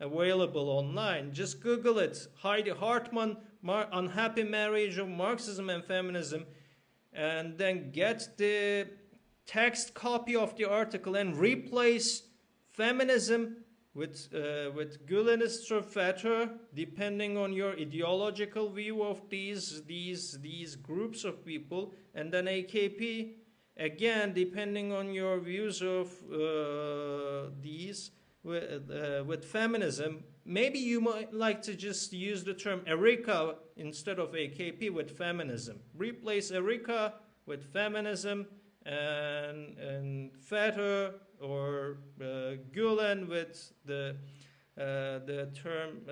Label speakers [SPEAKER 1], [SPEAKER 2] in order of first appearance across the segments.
[SPEAKER 1] available online. Just Google it. Heidi Hartman, Unhappy Marriage of Marxism and Feminism, and then get the text copy of the article and replace feminism with Gülenistr, depending on your ideological view of these groups of people, and then AKP, again, depending on your views of these with feminism. Maybe you might like to just use the term Erika instead of AKP with feminism. Replace Erika with feminism, and Fetter or Gülen with the term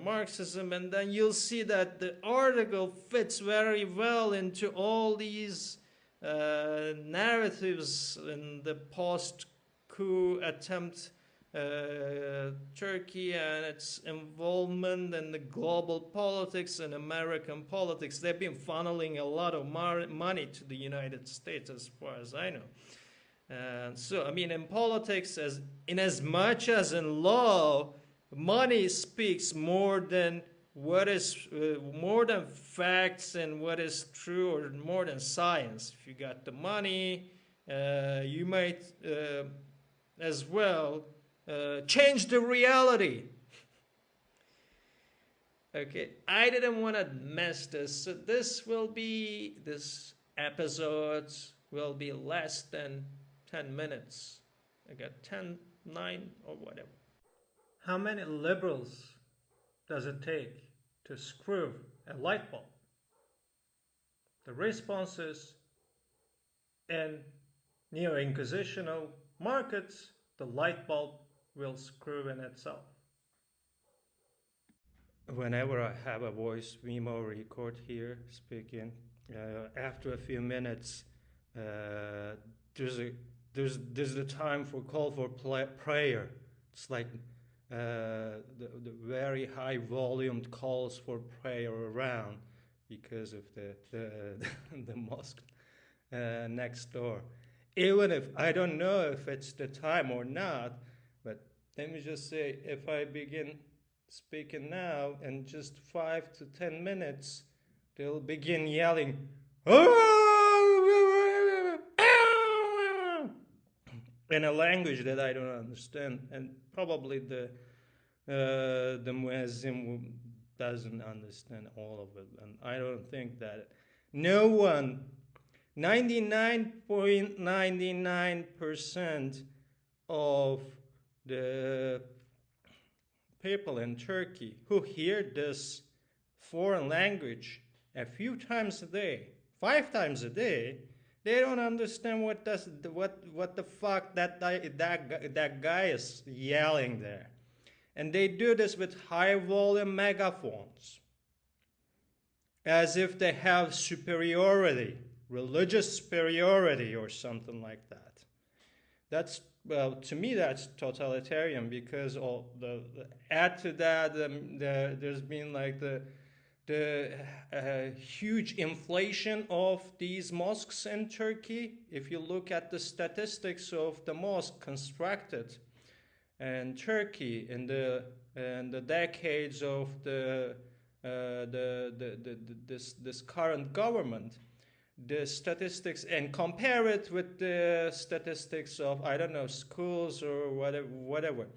[SPEAKER 1] Marxism, and then you'll see that the article fits very well into all these narratives in the post-coup attempt Turkey and its involvement in the global politics and American politics. They've been funneling a lot of money to the United States, as far as I know. And so, I mean, in politics, as much as in law, money speaks more than what is more than facts and what is true, or more than science. If you got the money, you might as well change the reality. Okay, I didn't want to mess this, so this episode will be less than 10 minutes. I got 10, 9, or whatever. How many liberals does it take to screw a light bulb? The response is, in neo-inquisitional markets, the light bulb will screw in itself. Whenever I have a voice memo record here speaking, after a few minutes, there's the time for call for prayer. It's like the very high volumed calls for prayer around because of the mosque next door. Even if I don't know if it's the time or not, but let me just say, if I begin speaking now, in just 5 to 10 minutes, they'll begin yelling, in a language that I don't understand, and probably the muezzin doesn't understand all of it, and I don't think that no one, 99.99% of the people in Turkey who hear this foreign language a few times a day, 5 times a day, they don't understand what the fuck that guy is yelling there. And they do this with high volume megaphones, as if they have superiority, religious superiority or something like that. That's, well, to me that's totalitarian, because add to that there's been like the huge inflation of these mosques in Turkey. If you look at the statistics of the mosque constructed in Turkey in the decades of this current government, the statistics, and compare it with the statistics of, I don't know, schools or whatever,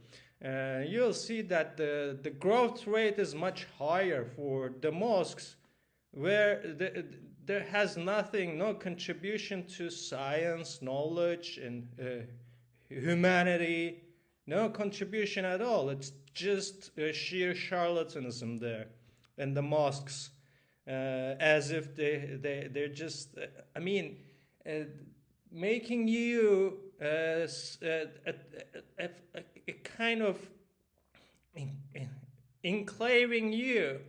[SPEAKER 1] you'll see that the growth rate is much higher for the mosques, where there has no contribution to science, knowledge, and humanity, no contribution at all. It's just sheer charlatanism there in the mosques. As if they're just, making you a kind of enclaving you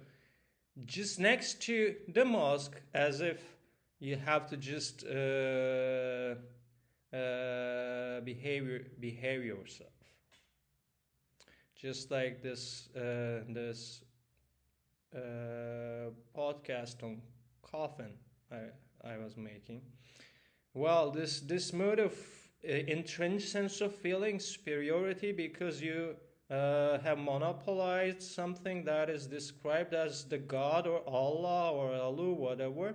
[SPEAKER 1] just next to the mosque, as if you have to just behave yourself. Just like this podcast on coffin I was making. Well, this mode of entrenched sense of feeling superiority, because you have monopolized something that is described as the God or Allah or Alu, whatever,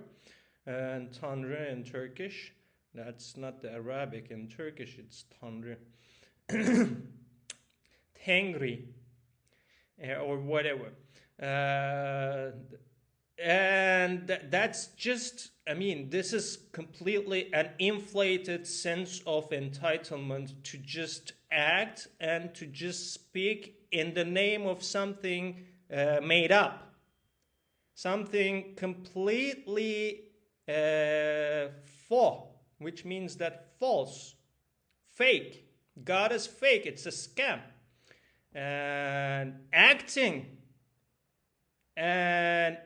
[SPEAKER 1] and Tanrı in Turkish. That's not the Arabic. In Turkish, it's Tanrı. Tengri, or whatever. And that's just, I mean, this is completely an inflated sense of entitlement to just act and to just speak in the name of something made up. Something completely faux, which means that false, fake. God is fake, it's a scam. And acting and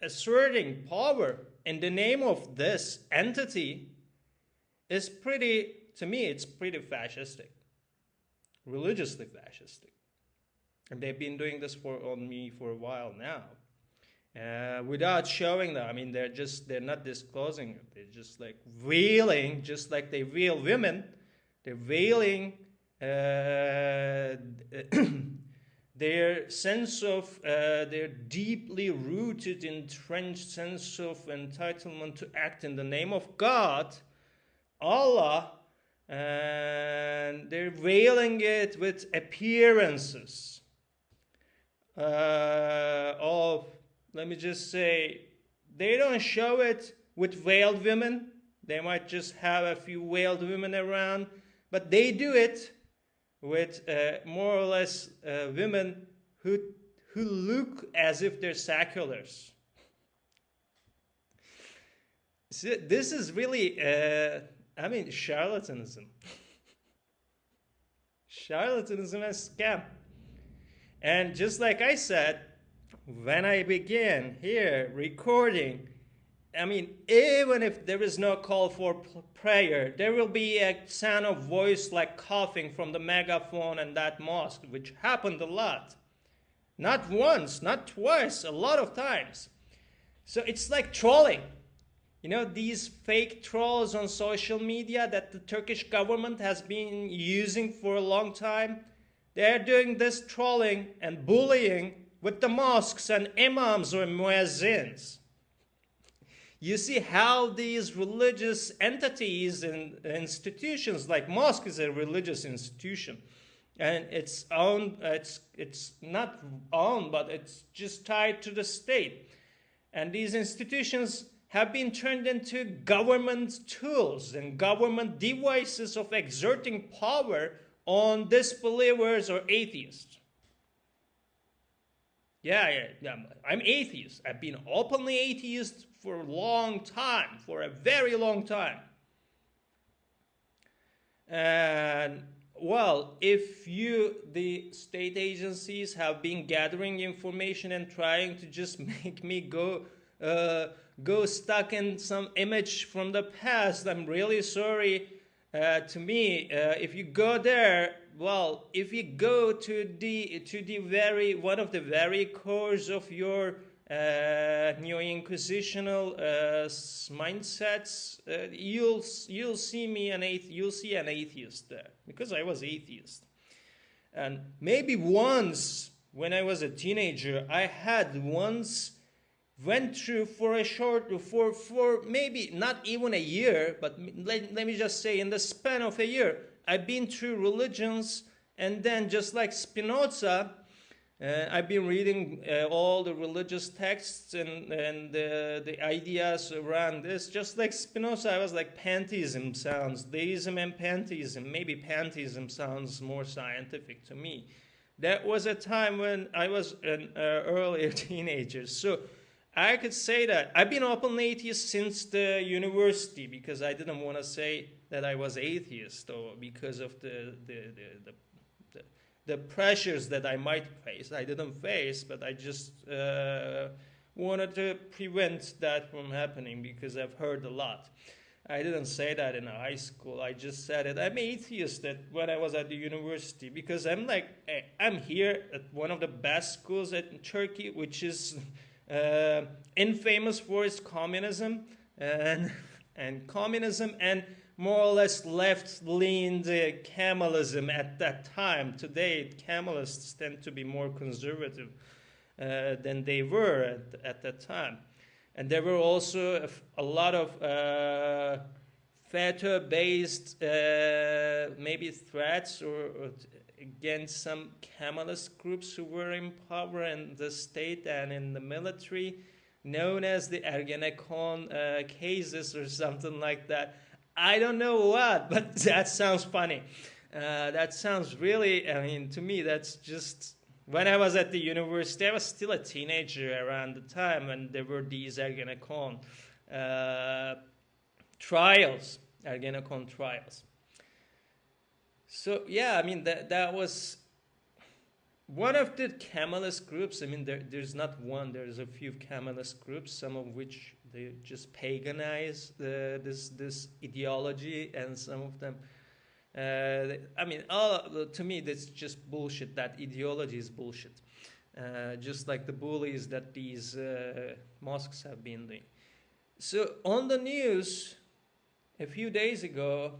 [SPEAKER 1] asserting power in the name of this entity is pretty, to me, it's pretty fascistic, religiously fascistic. And they've been doing this on me for a while now, without showing them. I mean, they're not disclosing it. They're just like veiling, just like they veil women. They're veiling their sense of, their deeply rooted, entrenched sense of entitlement to act in the name of God, Allah, and they're veiling it with appearances of, let me just say, they don't show it with veiled women. They might just have a few veiled women around, but they do it with more or less women who look as if they're seculars. So this is really, I mean, charlatanism. Charlatanism and scam. And just like I said, when I began here recording, I mean, even if there is no call for prayer, there will be a sound of voice like coughing from the megaphone in that mosque, which happened a lot. Not once, not twice, a lot of times. So it's like trolling. You know, these fake trolls on social media that the Turkish government has been using for a long time. They're doing this trolling and bullying with the mosques and imams or muezzins. You see how these religious entities and institutions, like mosque is a religious institution, and it's owned, it's not owned, but it's just tied to the state. And these institutions have been turned into government tools and government devices of exerting power on disbelievers or atheists. Yeah, I'm atheist. I've been openly atheist for a long time, for a very long time. And, well, if the state agencies, have been gathering information and trying to just make me go stuck in some image from the past, I'm really sorry. To me, if you go there, well, if you go to the very one of the very cores of your neo-inquisitional mindsets, you'll see an atheist there, because I was atheist. And maybe once when I was a teenager, I had once went through for a short, for maybe not even a year, but let me just say in the span of a year, I've been through religions, and then just like Spinoza, I've been reading all the religious texts and the ideas around this. Just like Spinoza, I was like, pantheism sounds, deism and pantheism, maybe pantheism sounds more scientific to me. That was a time when I was an earlier teenager. So I could say that I've been open atheist since the university, because I didn't want to say that I was atheist, or because of the pressures that I might face. I didn't face, but I just wanted to prevent that from happening, because I've heard a lot. I didn't say that in high school. I just said it. I'm atheist when I was at the university, because I'm like, I'm here at one of the best schools in Turkey, which is infamous for its communism and communism, and more or less left-leaned Kemalism at that time. Today, Kemalists tend to be more conservative than they were at that time. And there were also a lot of FETA-based maybe threats or against some Kemalist groups who were in power in the state and in the military, known as the Ergenekon cases or something like that. I don't know what, but that sounds funny. That sounds really, I mean, to me, that's just... When I was at the university, I was still a teenager around the time, and there were these Ergenekon trials, Ergenekon trials. So, yeah, I mean, that was one of the Kemalist groups. I mean, there's not one, there's a few Kemalist groups, some of which they just paganize this ideology, and some of them I mean, to me, that's just bullshit. That ideology is bullshit. Just like the bullies that these mosques have been doing. So on the news, a few days ago,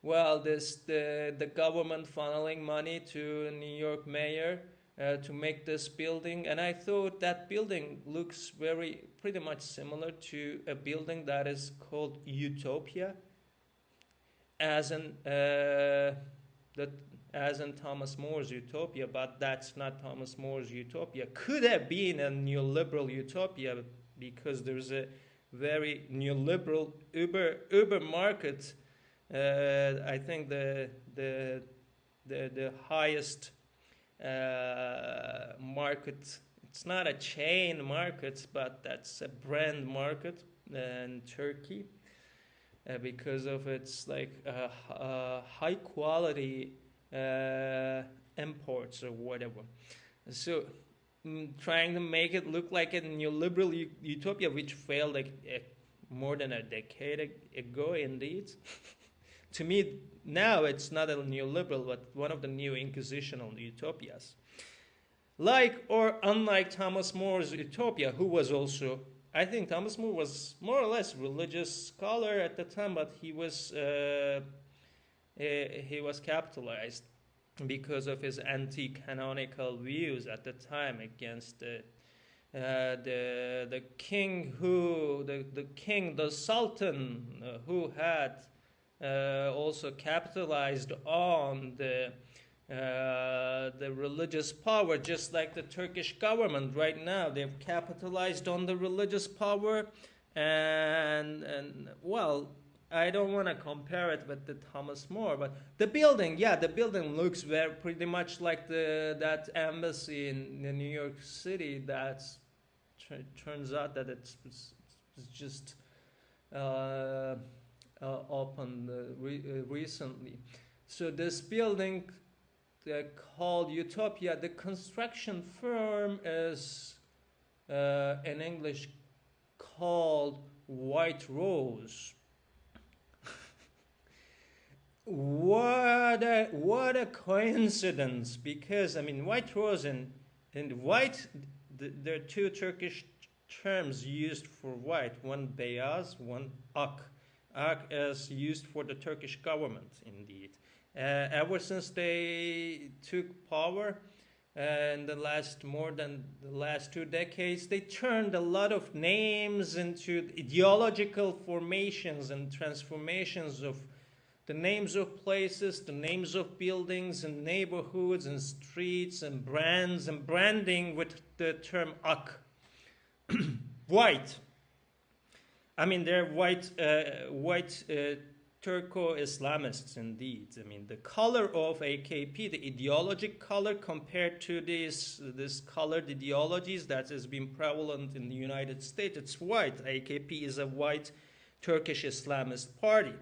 [SPEAKER 1] well, the government funneling money to a New York mayor to make this building, and I thought that building looks pretty much similar to a building that is called Utopia. As in Thomas More's Utopia, but that's not Thomas More's Utopia. Could have been a neoliberal utopia because there's a very neoliberal Uber market. I think the highest market. It's not a chain market, but that's a brand market in Turkey. Because of its like high quality imports or whatever. So trying to make it look like a neoliberal utopia, which failed like more than a decade ago indeed. To me, now it's not a neoliberal, but one of the new inquisitional utopias. Like or unlike Thomas More's Utopia, who was also... I think Thomas More was more or less religious scholar at the time, but he was capitalized because of his anti-canonical views at the time against the sultan who had also capitalized on the religious power, just like the Turkish government right now. They've capitalized on the religious power, and well, I don't want to compare it with the Thomas More, but the building looks pretty much like that embassy in New York City. That turns out that it's just opened recently. So this building called Utopia, the construction firm is in English called White Rose. What a coincidence, because I mean White Rose and white, there are two Turkish terms used for white, one beyaz, one ak. Ak is used for the Turkish government indeed. Ever since they took power in more than the last 2 decades, they turned a lot of names into ideological formations and transformations of the names of places, the names of buildings and neighborhoods and streets and brands and branding with the term ak. White. I mean, they're white Turco-Islamists indeed. I mean, the color of AKP, the ideologic color compared to this colored ideologies that has been prevalent in the United States, it's white. AKP is a white Turkish Islamist party.